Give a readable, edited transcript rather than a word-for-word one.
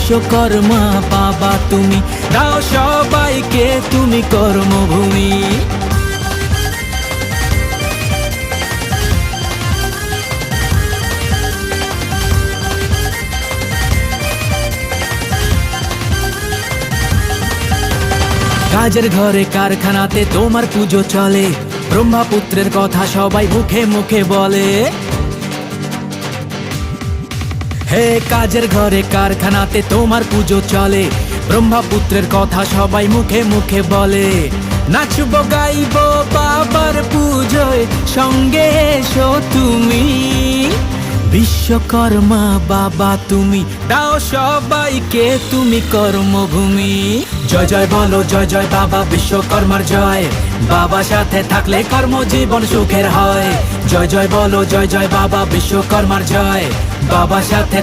বিশ্বকর্মা বাবা তুমি, দাও সবাইকে তুমি কর্মভূমি। কাজের ঘরে কারখানাতে তোমার পুজো চলে, ব্রহ্মপুত্রের কথা সবাই মুখে মুখে বলে। হে কাজের ঘরে কারখানাতে তোমার পুজো চলে, ব্রহ্মপুত্রের কথা সবাই মুখে মুখে বলে। নাচবো গাইবো বাবার পুজোয়, সঙ্গে এসো তুমি। বিশ্বকর্মা বাবা তুমি, দাও সবাইকে তুমি কর্মভূমি। জয় জয় বলো জয় জয় বাবা বিশ্বকর্মার জয়, বাবা সাথে থাকলে কর্মজীবন সুখের হয়। জয় জয় বলো জয় জয় বাবা বিশ্বকর্মার জয়, বাবা সাথে